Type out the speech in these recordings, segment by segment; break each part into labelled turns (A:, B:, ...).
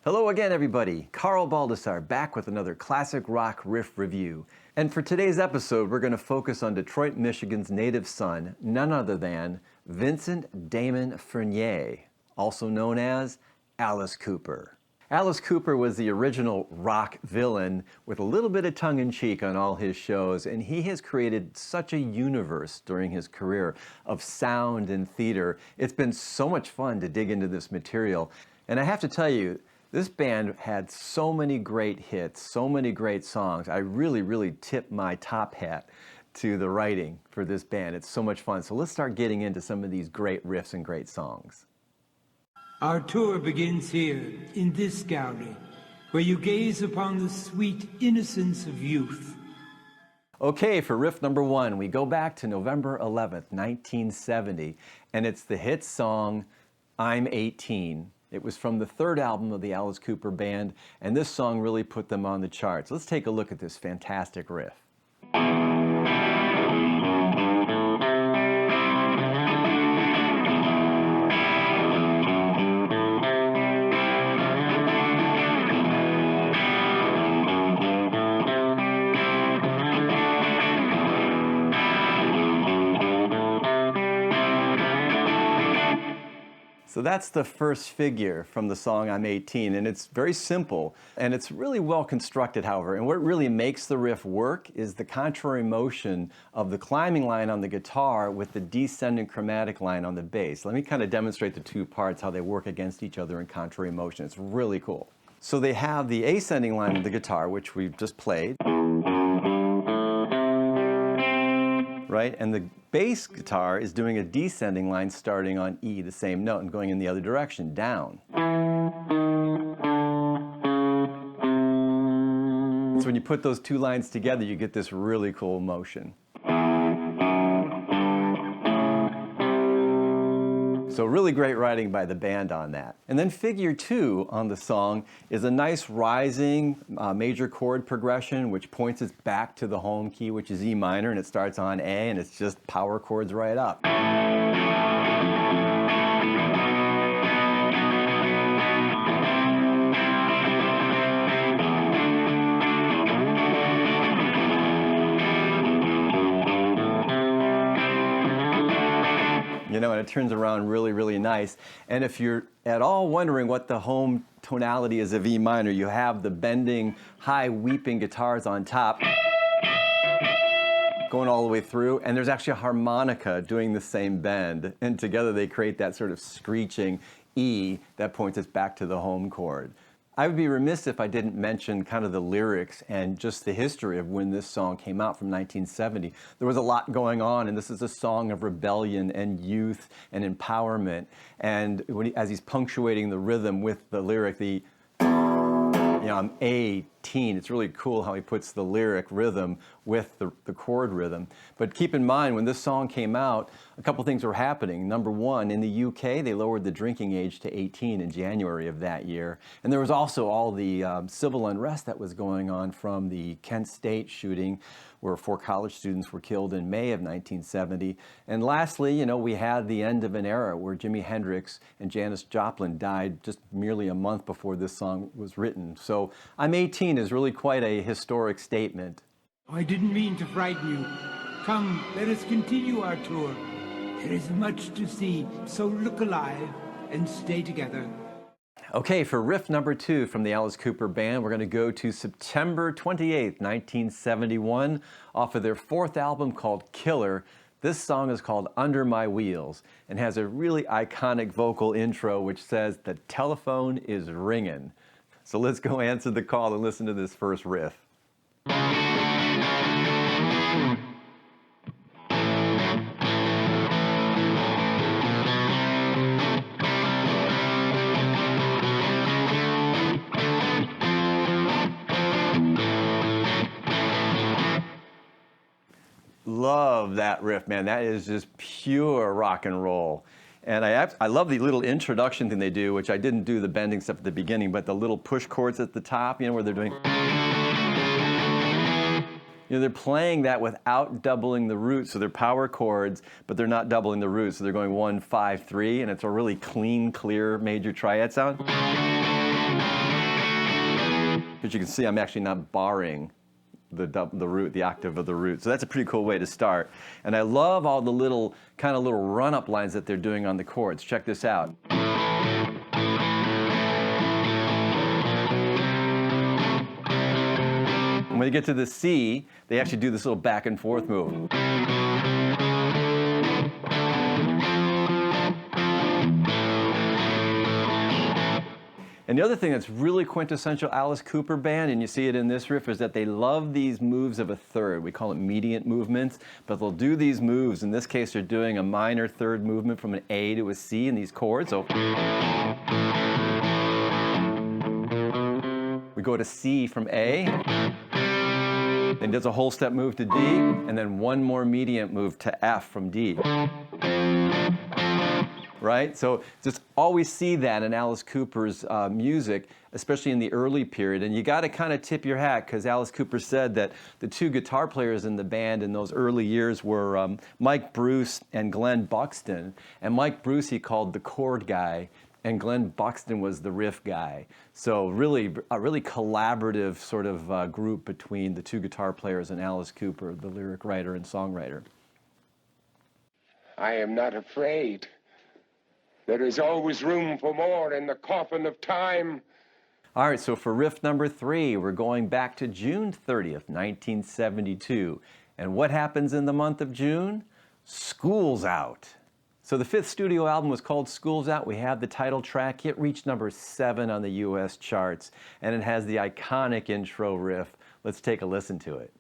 A: Hello again, everybody. Carl Baldassarre back with another classic rock riff review. And for today's episode, we're going to focus on Detroit, Michigan's native son, none other than Vincent Damon Furnier, also known as Alice Cooper. Alice Cooper was the original rock villain with a little bit of tongue-in-cheek on all his shows, and he has created such a universe during his career of sound and theater. It's been so much fun to dig into this material. And I have to tell you, this band had so many great hits, so many great songs. I really tip my top hat to the writing for this band. It's so much fun. So let's start getting into some of these great riffs and great songs.
B: Our tour begins here, in this gallery, where you gaze upon the sweet innocence of youth.
A: Okay, for riff number one, we go back to November 11th, 1970, and it's the hit song, I'm 18. It was from the third album of the Alice Cooper Band, and this song really put them on the charts. Let's take a look at this fantastic riff. So that's the first figure from the song I'm 18, and it's very simple, and it's really well constructed, however. And what really makes the riff work is the contrary motion of the climbing line on the guitar with the descending chromatic line on the bass. Let me kind of demonstrate the two parts, how they work against each other in contrary motion. It's really cool. So they have the ascending line of the guitar, which we've just played, right? And the bass guitar is doing a descending line starting on E, the same note, and going in the other direction, down. So when you put those two lines together, you get this really cool motion. So really great writing by the band on that. And then figure two on the song is a nice rising major chord progression which points us back to the home key, which is E minor, and it starts on A, and it's just power chords right up. You know, and it turns around really nice. And if you're at all wondering what the home tonality is of E minor, you have the bending, high weeping guitars on top going all the way through, and there's actually a harmonica doing the same bend, and together they create that sort of screeching E that points us back to the home chord. I would be remiss if I didn't mention kind of the lyrics and just the history of when this song came out from 1970. There was a lot going on, and this is a song of rebellion and youth and empowerment. And as he's punctuating the rhythm with the lyric, I'm 18. It's really cool how he puts the lyric rhythm with the chord rhythm. But keep in mind, when this song came out, a couple things were happening. Number one, in the UK, they lowered the drinking age to 18 in January of that year. And there was also all the civil unrest that was going on from the Kent State shooting, where 4 college students were killed in May of 1970. And lastly, we had the end of an era where Jimi Hendrix and Janis Joplin died just merely a month before this song was written. So I'm 18 is really quite a historic statement.
B: I didn't mean to frighten you. Come, let us continue our tour. There is much to see, so look alive and stay together.
A: Okay, for riff number two from the Alice Cooper Band, we're going to go to September 28th, 1971, off of their fourth album called Killer. This song is called Under My Wheels and has a really iconic vocal intro which says, "The telephone is ringing." So let's go answer the call and listen to this first riff. Love that riff, man. That is just pure rock and roll. And I love the little introduction thing they do, which I didn't do the bending stuff at the beginning, but the little push chords at the top, where they're doing... they're playing that without doubling the root, so they're power chords, but they're not doubling the root, so they're going 1, 5, 3, and it's a really clean, clear major triad sound. But you can see I'm actually not barring the root, the octave of the root. So that's a pretty cool way to start. And I love all the little run-up lines that they're doing on the chords. Check this out. And when they get to the C, they actually do this little back and forth move. And the other thing that's really quintessential Alice Cooper band, and you see it in this riff, is that they love these moves of a third. We call it mediant movements, but they'll do these moves. In this case, they're doing a minor third movement from an A to a C in these chords. So we go to C from A, then does a whole step move to D, and then one more mediant move to F from D. Right? So just always see that in Alice Cooper's music, especially in the early period. And you got to kind of tip your hat, because Alice Cooper said that the two guitar players in the band in those early years were Mike Bruce and Glenn Buxton. And Mike Bruce he called the chord guy, and Glenn Buxton was the riff guy. So really, a really collaborative sort of group between the two guitar players and Alice Cooper, the lyric writer and songwriter.
C: I am not afraid. There is always room for more in the coffin of time.
A: All right, so for riff number 3, we're going back to June 30th, 1972. And what happens in the month of June? School's Out. So the 5th studio album was called School's Out. We have the title track. It reached number 7 on the US charts, and it has the iconic intro riff. Let's take a listen to it.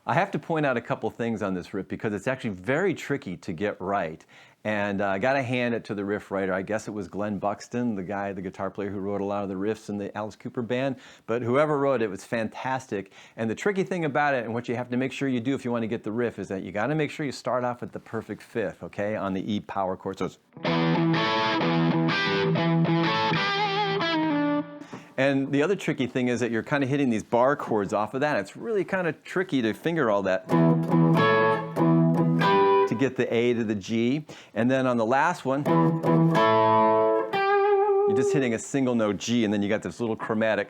A: I have to point out a couple things on this riff because it's actually very tricky to get right. And I got to hand it to the riff writer. I guess it was Glenn Buxton, the guitar player who wrote a lot of the riffs in the Alice Cooper band. But whoever wrote it was fantastic. And the tricky thing about it, and what you have to make sure you do if you want to get the riff, is that you got to make sure you start off at the perfect fifth, okay, on the E power chord. So it's... And the other tricky thing is that you're kind of hitting these bar chords off of that. It's really kind of tricky to finger all that to get the A to the G. And then on the last one, you're just hitting a single note G, and then you got this little chromatic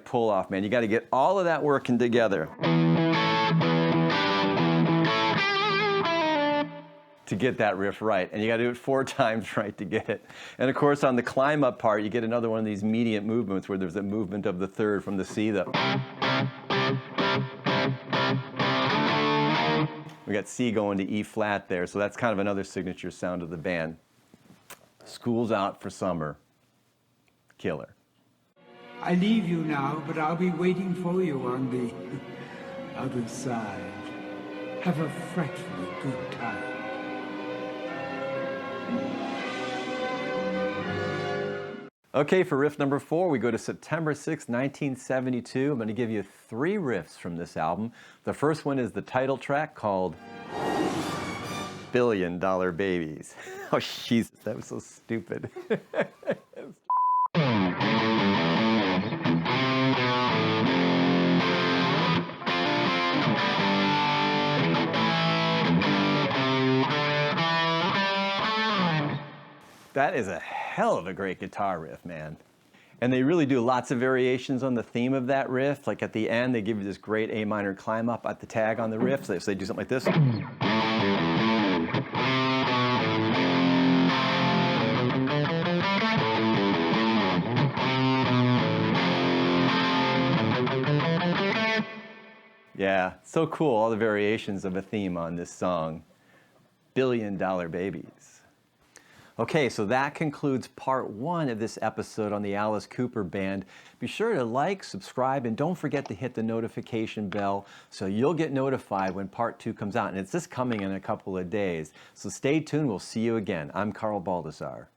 A: pull off, man. You got to get all of that working together to get that riff right, and you got to do it 4 times right to get it. And of course, on the climb up part, you get another one of these mediant movements where there's a movement of the third from the C. We got C going to E flat there, so that's kind of another signature sound of the band. School's Out for summer. Killer.
B: I leave you now, but I'll be waiting for you on the other side. Have a frightfully good time.
A: Okay, for riff number 4, we go to September 6, 1972. I'm going to give you 3 riffs from this album. The first one is the title track called Billion Dollar Babies. Oh, Jesus, that was so stupid. That is a hell of a great guitar riff, man. And they really do lots of variations on the theme of that riff. Like at the end, they give you this great A minor climb up at the tag on the riff. So they do something like this. Yeah, so cool, all the variations of a theme on this song. Billion Dollar Babies. Okay, so that concludes part 1 of this episode on the Alice Cooper Band. Be sure to like, subscribe, and don't forget to hit the notification bell so you'll get notified when part 2 comes out. And it's just coming in a couple of days. So stay tuned. We'll see you again. I'm Carl Baldassarre.